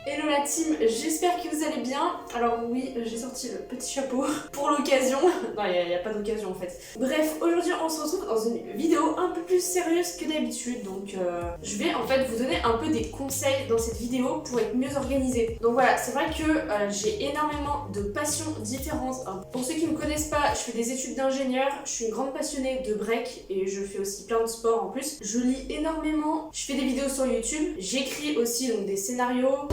Hello la team, j'espère que vous allez bien. Alors oui, j'ai sorti le petit chapeau pour l'occasion. Non, il n'y a pas d'occasion en fait. Bref, aujourd'hui on se retrouve dans une vidéo un peu plus sérieuse que d'habitude. Donc je vais en fait vous donner un peu des conseils dans cette vidéo pour être mieux organisé. Donc voilà, c'est vrai que j'ai énormément de passions différentes. Pour ceux qui ne me connaissent pas, je fais des études d'ingénieur, je suis une grande passionnée de break et je fais aussi plein de sports en plus. Je lis énormément, je fais des vidéos sur YouTube, j'écris aussi donc des scénarios.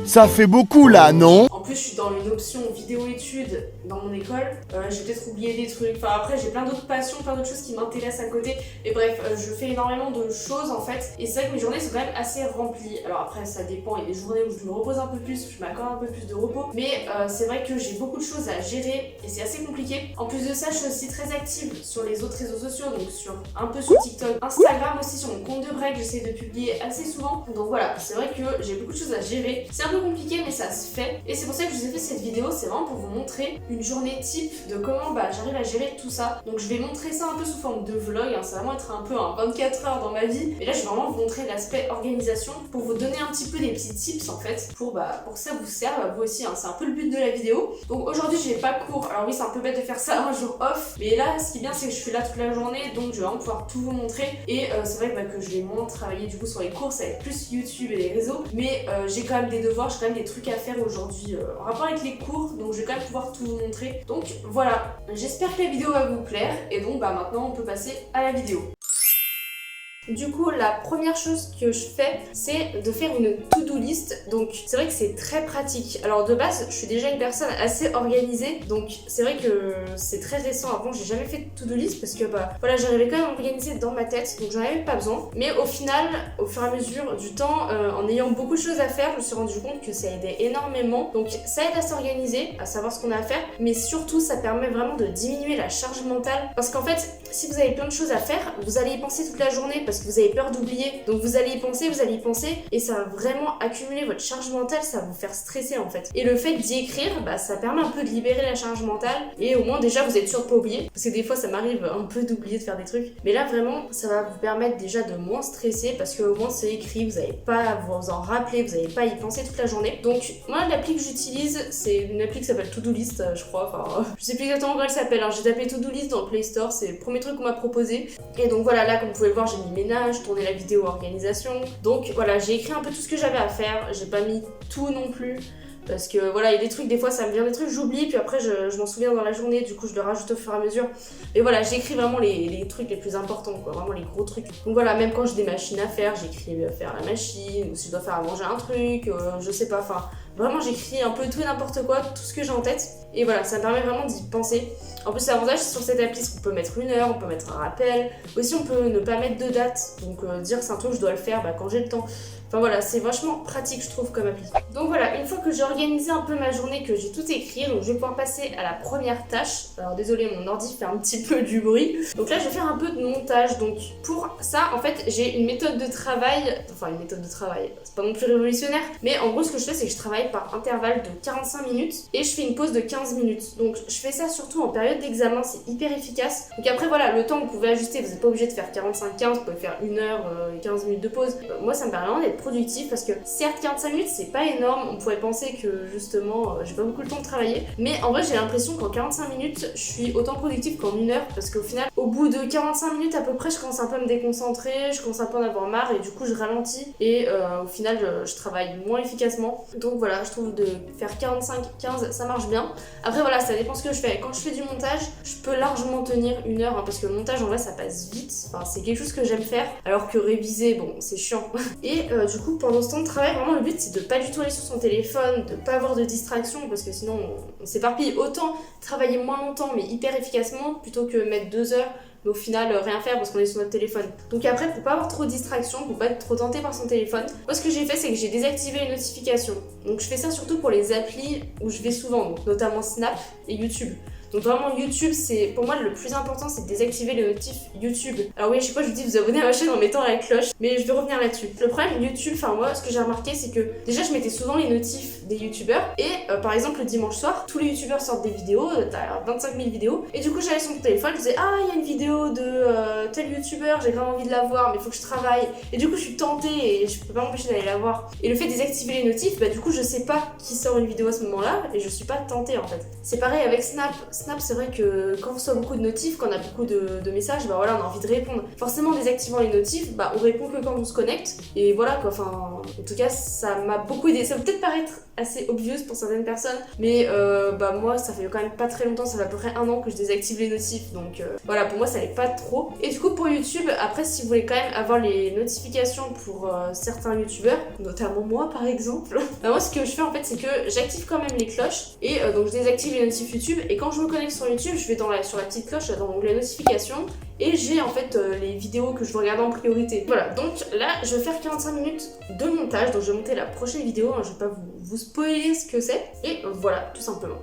Ça fait beaucoup là, non? En plus, je suis dans une option vidéo-études dans mon école. J'ai peut-être oublié des trucs. Enfin, après, j'ai plein d'autres passions, plein d'autres choses qui m'intéressent à côté. Et bref, je fais énormément de choses en fait. Et c'est vrai que mes journées sont quand même assez remplies. Alors après, ça dépend. Il y a des journées où je me repose un peu plus, où je m'accorde un peu plus de repos. Mais c'est vrai que j'ai beaucoup de choses à gérer et c'est assez compliqué. En plus de ça, je suis aussi très active sur les autres réseaux sociaux. Donc un peu sur TikTok, Instagram aussi, sur mon compte de break. J'essaie de publier assez souvent. Donc voilà, c'est vrai que j'ai beaucoup de choses à gérer. C'est un peu compliqué, mais ça se fait. Et c'est pour ça que je vous ai fait cette vidéo. C'est vraiment pour vous montrer une journée type de comment j'arrive à gérer tout ça. Donc je vais montrer ça un peu sous forme de vlog. Ça va vraiment être un peu un 24 heures dans ma vie. Et là, je vais vraiment vous montrer l'aspect organisation pour vous donner un petit peu des petits tips en fait pour que ça vous serve à vous aussi. C'est un peu le but de la vidéo. Donc aujourd'hui, j'ai pas cours. Alors oui, c'est un peu bête de faire ça un jour off. Mais là, ce qui est bien, c'est que je suis là toute la journée. Donc je vais vraiment pouvoir tout vous montrer. Et c'est vrai que je vais moins travailler du coup sur les cours. Ça va être plus YouTube et les réseaux. Mais j'ai quand même des devoirs, j'ai quand même des trucs à faire aujourd'hui en rapport avec les cours, donc je vais quand même pouvoir tout vous montrer. Donc voilà, j'espère que la vidéo va vous plaire et donc maintenant on peut passer à la vidéo. Du coup, la première chose que je fais, c'est de faire une to-do list. Donc, c'est vrai que c'est très pratique. Alors, de base, je suis déjà une personne assez organisée. Donc, c'est vrai que c'est très récent. Avant, j'ai jamais fait de to-do list parce que, voilà, j'arrivais quand même à organiser dans ma tête. Donc, j'en avais pas besoin. Mais au final, au fur et à mesure du temps, en ayant beaucoup de choses à faire, je me suis rendu compte que ça aidait énormément. Donc, ça aide à s'organiser, à savoir ce qu'on a à faire. Mais surtout, ça permet vraiment de diminuer la charge mentale. Parce qu'en fait, si vous avez plein de choses à faire, vous allez y penser toute la journée parce que vous avez peur d'oublier. Donc vous allez y penser et ça va vraiment accumuler votre charge mentale, ça va vous faire stresser en fait. Et le fait d'y écrire, ça permet un peu de libérer la charge mentale et au moins déjà vous êtes sûr de pas oublier. Parce que des fois ça m'arrive un peu d'oublier de faire des trucs. Mais là vraiment ça va vous permettre déjà de moins stresser parce que au moins c'est écrit, vous n'allez pas à vous en rappeler, vous n'allez pas à y penser toute la journée. Donc moi l'appli que j'utilise, c'est une appli qui s'appelle To-Do List, je crois. Je sais plus exactement comment elle s'appelle. Alors j'ai tapé To-Do List dans le Play Store, c'est le premier truc qu'on m'a proposé. Et donc voilà, là comme vous pouvez le voir, j'ai mis ménage, tourner la vidéo organisation. Donc voilà, j'ai écrit un peu tout ce que j'avais à faire. J'ai pas mis tout non plus. Parce que voilà, il y a des trucs, des fois ça me vient des trucs, j'oublie, puis après je m'en souviens dans la journée, du coup je le rajoute au fur et à mesure. Et voilà, j'écris vraiment les trucs les plus importants, quoi, vraiment les gros trucs. Donc voilà, même quand j'ai des machines à faire, j'écris faire la machine, ou si je dois faire à manger un truc, je sais pas, enfin, vraiment j'écris un peu tout et n'importe quoi, tout ce que j'ai en tête. Et voilà, ça me permet vraiment d'y penser. En plus, l'avantage sur cette appli, c'est qu'on peut mettre une heure, on peut mettre un rappel. Aussi, on peut ne pas mettre de date, donc dire c'est un truc que je dois le faire quand j'ai le temps. Enfin voilà, c'est vachement pratique je trouve comme appli. Donc voilà, une fois que j'ai organisé un peu ma journée, que j'ai tout écrit, donc je vais pouvoir passer à la première tâche. Alors désolé, mon ordi fait un petit peu du bruit. Donc là je vais faire un peu de montage. Donc pour ça en fait j'ai une méthode de travail, c'est pas non plus révolutionnaire, mais en gros ce que je fais c'est que je travaille par intervalle de 45 minutes et je fais une pause de 15 minutes. Donc je fais ça surtout en période d'examen, c'est hyper efficace. Donc après voilà, le temps vous pouvez ajuster, vous n'êtes pas obligé de faire 45-15, vous pouvez faire 1 heure et 15 minutes de pause. Moi ça me permet vraiment d'être productif parce que certes 45 minutes c'est pas énorme, on pourrait penser que justement j'ai pas beaucoup le temps de travailler, mais en vrai j'ai l'impression qu'en 45 minutes je suis autant productive qu'en 1 heure parce qu'au final au bout de 45 minutes à peu près je commence un peu à me déconcentrer, je commence un peu à en avoir marre et du coup je ralentis et au final je travaille moins efficacement. Donc voilà, je trouve de faire 45-15 ça marche bien. Après voilà, ça dépend ce que je fais. Quand je fais du montage je peux largement tenir 1 heure parce que le montage en vrai ça passe vite, enfin c'est quelque chose que j'aime faire alors que réviser bon c'est chiant. Et du coup pendant ce temps de travail vraiment le but c'est de pas du tout aller sur son téléphone, de pas avoir de distraction parce que sinon on s'éparpille. Autant travailler moins longtemps mais hyper efficacement plutôt que mettre 2 heures mais au final rien faire parce qu'on est sur notre téléphone. Donc après pour pas avoir trop de distraction, pour pas être trop tenté par son téléphone, moi ce que j'ai fait c'est que j'ai désactivé les notifications. Donc je fais ça surtout pour les applis où je vais souvent, donc notamment Snap et YouTube. Donc vraiment YouTube, c'est pour moi le plus important, c'est de désactiver les notifs YouTube. Alors oui, à chaque fois je vous dis vous abonnez à ma chaîne en mettant la cloche, mais je vais revenir là-dessus. Le problème YouTube, enfin moi ce que j'ai remarqué c'est que déjà je mettais souvent les notifs des youtubeurs et par exemple le dimanche soir, tous les youtubeurs sortent des vidéos, t'as 25 000 vidéos et du coup j'allais sur mon téléphone, je disais ah il y a une vidéo de tel youtubeur, j'ai grave envie de la voir mais il faut que je travaille et du coup je suis tentée et je peux pas m'empêcher d'aller la voir. Et le fait de désactiver les notifs, bah du coup je sais pas qui sort une vidéo à ce moment-là et je suis pas tentée en fait. C'est pareil avec Snap. Snap c'est vrai que quand on reçoit beaucoup de notifs, quand on a beaucoup de messages, bah voilà on a envie de répondre. Forcément en désactivant les notifs, bah on répond que quand on se connecte et voilà quoi, enfin en tout cas ça m'a beaucoup aidé. Ça peut peut-être paraître assez obvious pour certaines personnes, mais bah moi ça fait quand même pas très longtemps, ça fait à peu près 1 an que je désactive les notifs, donc voilà pour moi ça n'allait pas trop. Et du coup pour YouTube, après si vous voulez quand même avoir les notifications pour certains youtubeurs, notamment moi par exemple, bah moi ce que je fais en fait c'est que j'active quand même les cloches et donc je désactive les notifs YouTube et quand je me connecte sur YouTube je vais sur la petite cloche dans l'onglet notifications et j'ai en fait les vidéos que je veux regarder en priorité. Voilà, donc là je vais faire 45 minutes de montage, donc je vais monter la prochaine vidéo, hein, je vais pas vous spoiler ce que c'est et voilà tout simplement.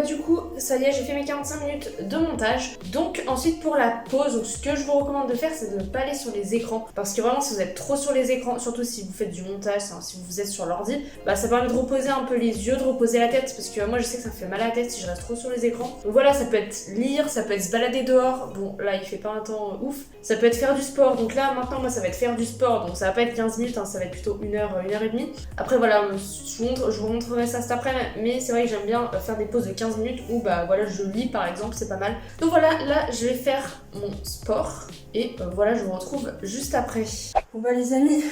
Du coup, ça y est, j'ai fait mes 45 minutes de montage. Donc ensuite pour la pause, donc, ce que je vous recommande de faire, c'est de ne pas aller sur les écrans. Parce que vraiment, si vous êtes trop sur les écrans, surtout si vous faites du montage, si vous êtes sur l'ordi, bah ça permet de reposer un peu les yeux, de reposer la tête. Parce que moi, je sais que ça me fait mal à la tête si je reste trop sur les écrans. Donc voilà, ça peut être lire, ça peut être se balader dehors. Bon, là, il fait pas un temps ouf. Ça peut être faire du sport. Donc là, maintenant, moi, ça va être faire du sport. Donc ça va pas être 15 minutes, hein, ça va être plutôt 1 heure, 1 heure et demie. Après, voilà, je vous montrerai ça cet après-midi. Mais c'est vrai que j'aime bien faire des pauses de 15 minutes où bah voilà je lis par exemple, c'est pas mal. Donc voilà, là je vais faire mon sport et voilà je vous retrouve juste après. Bon bah les amis,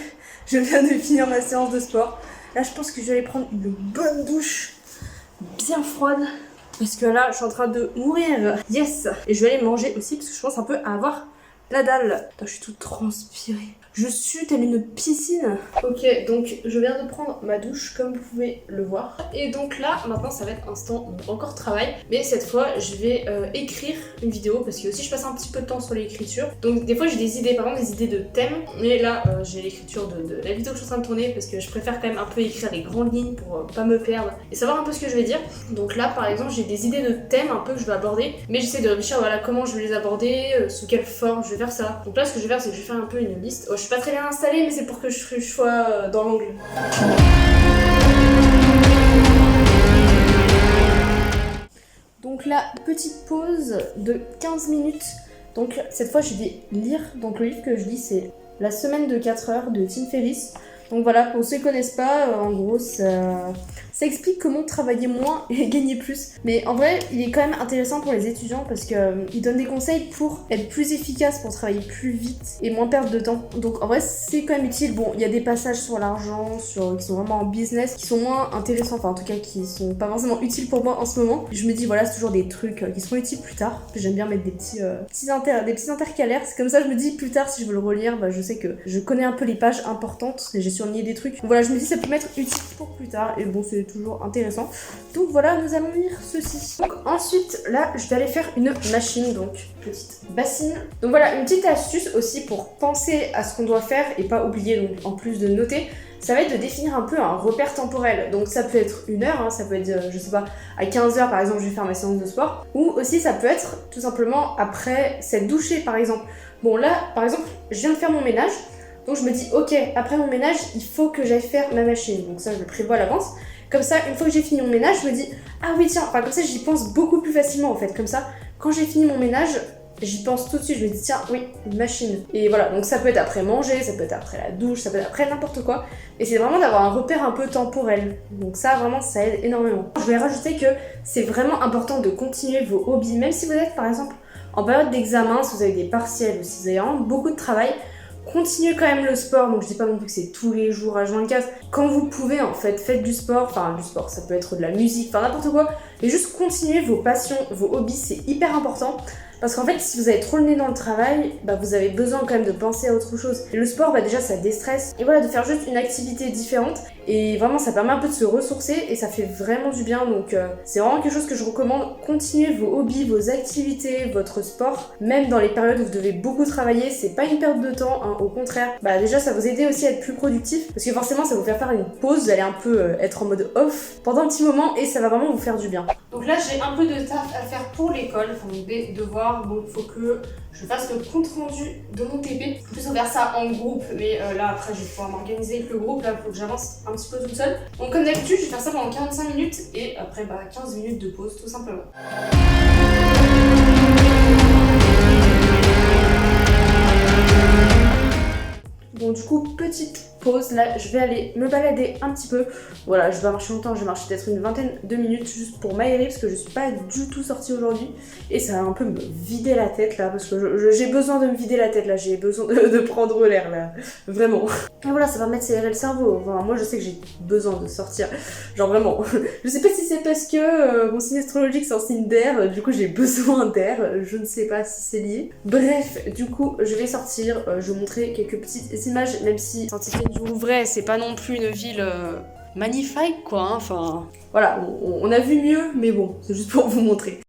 je viens de finir ma séance de sport. Là je pense que je vais aller prendre une bonne douche bien froide parce que là je suis en train de mourir. Yes. Et je vais aller manger aussi parce que je pense un peu à avoir la dalle. Putain, je suis toute transpirée. Je sue telle une piscine. Ok, donc je viens de prendre ma douche comme vous pouvez le voir. Et donc là, maintenant ça va être instant encore travail. Mais cette fois, je vais écrire une vidéo parce que aussi je passe un petit peu de temps sur l'écriture. Donc des fois j'ai des idées, par exemple des idées de thèmes. Mais là, j'ai l'écriture de la vidéo que je suis en train de tourner parce que je préfère quand même un peu écrire les grandes lignes pour pas me perdre et savoir un peu ce que je vais dire. Donc là, par exemple, j'ai des idées de thèmes un peu que je vais aborder. Mais j'essaie de réfléchir voilà comment je vais les aborder, sous quelle forme je vais faire ça. Donc là, ce que je vais faire, c'est que je vais faire un peu une liste. Oh, je suis pas très bien installée, mais c'est pour que je sois dans l'angle. Donc là, petite pause de 15 minutes. Donc cette fois, je vais lire. Donc le livre que je lis, c'est La semaine de 4 heures de Tim Ferriss. Donc voilà, pour ceux qui ne connaissent pas, en gros, ça explique comment travailler moins et gagner plus. Mais en vrai, il est quand même intéressant pour les étudiants parce qu'il donne des conseils pour être plus efficace, pour travailler plus vite et moins perdre de temps. Donc en vrai, c'est quand même utile. Bon, il y a des passages sur l'argent, qui sont vraiment en business, qui sont moins intéressants, enfin en tout cas qui sont pas forcément utiles pour moi en ce moment. Je me dis voilà, c'est toujours des trucs qui seront utiles plus tard. J'aime bien mettre des petits intercalaires. C'est comme ça, je me dis plus tard si je veux le relire, bah, je sais que je connais un peu les pages importantes et j'ai surligné des trucs. Donc voilà, je me dis ça peut m'être utile pour plus tard et bon, c'est toujours intéressant. Donc voilà, nous allons lire ceci. Donc ensuite, là, je vais aller faire une machine, donc petite bassine. Donc voilà, une petite astuce aussi pour penser à ce qu'on doit faire et pas oublier, donc en plus de noter, ça va être de définir un peu un repère temporel. Donc ça peut être 1 heure, hein, ça peut être, je sais pas, à 15h par exemple, je vais faire ma séance de sport. Ou aussi ça peut être tout simplement après s'être douché par exemple. Bon là, par exemple, je viens de faire mon ménage. Donc je me dis, ok, après mon ménage, il faut que j'aille faire ma machine. Donc ça, je le prévois à l'avance. Comme ça, une fois que j'ai fini mon ménage, je me dis, ah oui, tiens, enfin comme ça, j'y pense beaucoup plus facilement en fait. Comme ça, quand j'ai fini mon ménage, j'y pense tout de suite. Je me dis, tiens, oui, une machine. Et voilà, donc ça peut être après manger, ça peut être après la douche, ça peut être après n'importe quoi. Et c'est vraiment d'avoir un repère un peu temporel. Donc ça, vraiment, ça aide énormément. Je vais rajouter que c'est vraiment important de continuer vos hobbies. Même si vous êtes, par exemple, en période d'examen, si vous avez des partiels ou si vous avez vraiment beaucoup de travail, continuez quand même le sport, donc je dis pas non plus que c'est tous les jours à H24. Quand vous pouvez en fait, faites du sport, enfin du sport, ça peut être de la musique, enfin n'importe quoi, mais juste continuez vos passions, vos hobbies, c'est hyper important. Parce qu'en fait, si vous avez trop le nez dans le travail, bah vous avez besoin quand même de penser à autre chose. Et le sport, bah déjà ça déstresse. Et voilà, de faire juste une activité différente. Et vraiment, ça permet un peu de se ressourcer et ça fait vraiment du bien. Donc c'est vraiment quelque chose que je recommande. Continuez vos hobbies, vos activités, votre sport. Même dans les périodes où vous devez beaucoup travailler, c'est pas une perte de temps, hein, au contraire. Bah déjà, ça va vous aider aussi à être plus productif. Parce que forcément, ça va vous faire une pause. Vous allez un peu être en mode off pendant un petit moment et ça va vraiment vous faire du bien. Donc là, j'ai un peu de taf à faire pour l'école. Enfin, des devoirs. Bon, il faut que je fasse le compte rendu de mon TP. En plus, on va faire ça en groupe. Mais là, après, je vais pouvoir m'organiser avec le groupe. Là, il faut que j'avance un petit peu toute seule. Donc comme d'habitude, je vais faire ça pendant 45 minutes et après 15 minutes de pause tout simplement. Bon, du coup, petite pause, là je vais aller me balader un petit peu. Voilà, je vais pas marcher longtemps, je vais marcher peut-être une vingtaine de minutes juste pour m'aérer parce que je suis pas du tout sortie aujourd'hui et ça va un peu me vider la tête là parce que j'ai besoin de me vider la tête là, j'ai besoin de prendre l'air là, vraiment. Et voilà, ça va m'aider à s'aérer le cerveau. Enfin, moi je sais que j'ai besoin de sortir, genre vraiment. Je sais pas si c'est parce que mon signe astrologique c'est un signe d'air, du coup j'ai besoin d'air, je ne sais pas si c'est lié. Bref, du coup je vais sortir, je vais vous montrer quelques petites images, même si du Rouvray, c'est pas non plus une ville magnifique quoi, hein. Enfin voilà, on a vu mieux, mais bon, c'est juste pour vous montrer.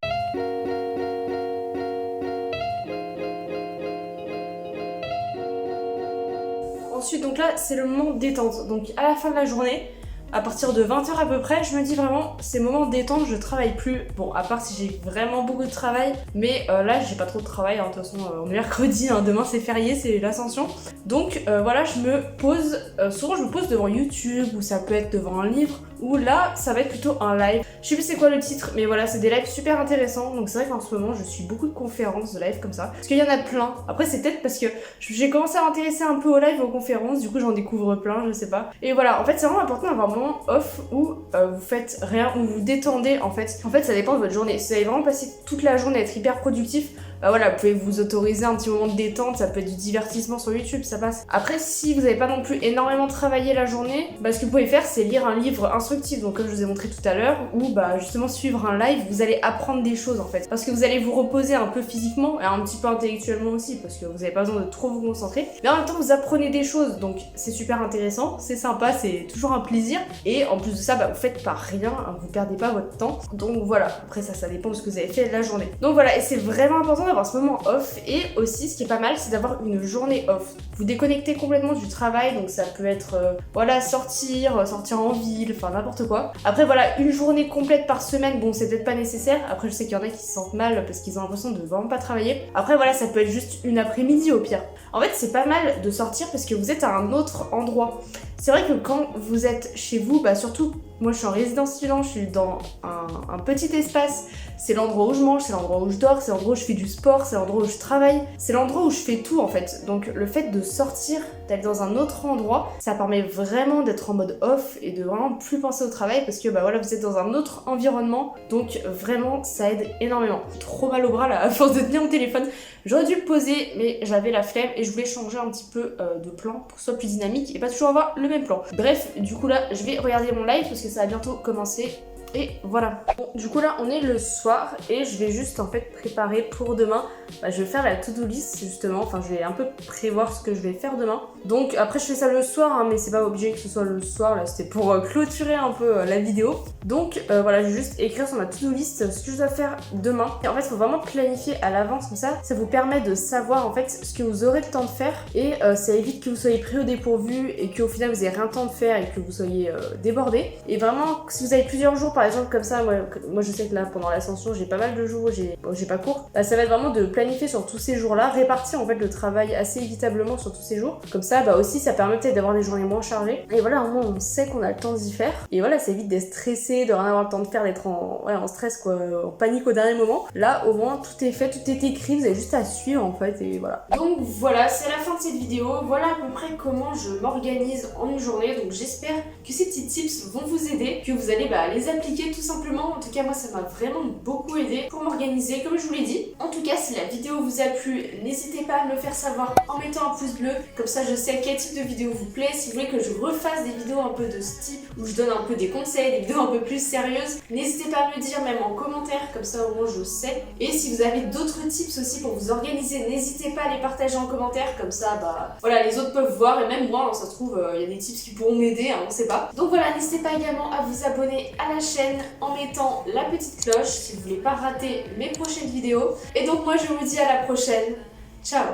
Ensuite, donc là, c'est le moment détente. Donc à la fin de la journée, à partir de 20h à peu près, je me dis vraiment, c'est moment détente, je travaille plus. Bon, à part si j'ai vraiment beaucoup de travail, mais là, j'ai pas trop de travail, hein. De toute façon, on est mercredi, hein. Demain c'est férié, c'est l'Ascension. Donc voilà, je me pose, souvent je me pose devant YouTube, ou ça peut être devant un livre, ou là, ça va être plutôt un live. Je sais plus c'est quoi le titre, mais voilà, c'est des lives super intéressants. Donc c'est vrai qu'en ce moment, je suis beaucoup de conférences, de lives comme ça. Parce qu'il y en a plein. Après, c'est peut-être parce que j'ai commencé à m'intéresser un peu aux lives, aux conférences, du coup j'en découvre plein, je sais pas. Et voilà, en fait, c'est vraiment important d'avoir un moment off où vous faites rien, où vous détendez en fait. En fait, ça dépend de votre journée. Si vous allez vraiment passer toute la journée à être hyper productif, bah voilà, vous pouvez vous autoriser un petit moment de détente, ça peut être du divertissement sur YouTube, ça passe. Après, si vous n'avez pas non plus énormément travaillé la journée, bah ce que vous pouvez faire, c'est lire un livre instructif, donc comme je vous ai montré tout à l'heure, ou bah justement suivre un live, vous allez apprendre des choses en fait. Parce que vous allez vous reposer un peu physiquement et un petit peu intellectuellement aussi, parce que vous n'avez pas besoin de trop vous concentrer. Mais en même temps, vous apprenez des choses, donc c'est super intéressant, c'est sympa, c'est toujours un plaisir. Et en plus de ça, bah vous faites pas rien, hein, vous perdez pas votre temps. Donc voilà, après ça dépend de ce que vous avez fait de la journée. Donc voilà, et c'est vraiment important d'avoir ce moment off, et aussi ce qui est pas mal, c'est d'avoir une journée off. Vous déconnectez complètement du travail, donc ça peut être voilà, sortir en ville, enfin n'importe quoi. Après voilà, une journée complète par semaine, bon c'est peut-être pas nécessaire. Après je sais qu'il y en a qui se sentent mal parce qu'ils ont l'impression de vraiment pas travailler. Après voilà, ça peut être juste une après-midi au pire. En fait c'est pas mal de sortir parce que vous êtes à un autre endroit. C'est vrai que quand vous êtes chez vous, bah surtout moi je suis en résidence étudiante, je suis dans un petit espace. C'est l'endroit où je mange, c'est l'endroit où je dors, c'est l'endroit où je fais du sport, c'est l'endroit où je travaille, c'est l'endroit où je fais tout en fait. Donc le fait de sortir, d'aller dans un autre endroit, ça permet vraiment d'être en mode off et de vraiment plus penser au travail parce que bah voilà, vous êtes dans un autre environnement, donc vraiment ça aide énormément. J'ai trop mal au bras là à force de tenir mon téléphone. J'aurais dû le poser mais j'avais la flemme et je voulais changer un petit peu de plan pour que ce soit plus dynamique et pas toujours avoir le même plan. Bref, du coup là je vais regarder mon live parce que ça va bientôt commencer. Et voilà. Bon, du coup là on est le soir et je vais juste en fait préparer pour demain. Bah, je vais faire la to-do list justement, enfin je vais un peu prévoir ce que je vais faire demain. Donc après je fais ça le soir hein, mais c'est pas obligé que ce soit le soir, là c'était pour clôturer un peu la vidéo. Donc voilà, je vais juste écrire sur ma to-do list ce que je dois faire demain. Et en fait il faut vraiment planifier à l'avance comme ça vous permet de savoir en fait ce que vous aurez le temps de faire et ça évite que vous soyez pris au dépourvu et qu'au final vous ayez rien le temps de faire et que vous soyez débordé. Et vraiment si vous avez plusieurs jours par exemple comme ça, moi je sais que là pendant l'ascension j'ai pas mal de jours où j'ai pas cours, bah, ça va être vraiment de planifier sur tous ces jours là, répartir en fait le travail assez équitablement sur tous ces jours, comme ça bah aussi ça permet peut-être d'avoir des journées moins chargées et voilà, au moins on sait qu'on a le temps d'y faire et voilà, ça évite d'être stressé, de rien avoir le temps de faire, d'être en stress quoi, en panique au dernier moment. Là au moins tout est fait, tout est écrit, vous avez juste à suivre en fait et voilà. Donc voilà, c'est la fin de cette vidéo, voilà à peu près comment je m'organise en une journée, donc j'espère que ces petits tips vont vous aider, que vous allez les appliquer appliquer tout simplement. En tout cas moi ça m'a vraiment beaucoup aidé pour m'organiser comme je vous l'ai dit. En tout cas si la vidéo vous a plu, n'hésitez pas à me le faire savoir en mettant un pouce bleu, comme ça je sais quel type de vidéo vous plaît. Si vous voulez que je refasse des vidéos un peu de ce type où je donne un peu des conseils, des vidéos un peu plus sérieuses, n'hésitez pas à me le dire même en commentaire, comme ça au moins je sais. Et si vous avez d'autres tips aussi pour vous organiser, n'hésitez pas à les partager en commentaire, comme ça bah voilà les autres peuvent voir et même moi hein, ça se trouve il y a des tips qui pourront m'aider, hein, on sait pas. Donc voilà, n'hésitez pas également à vous abonner à la chaîne en mettant la petite cloche si vous voulez pas rater mes prochaines vidéos. Et donc moi je vous dis à la prochaine, ciao.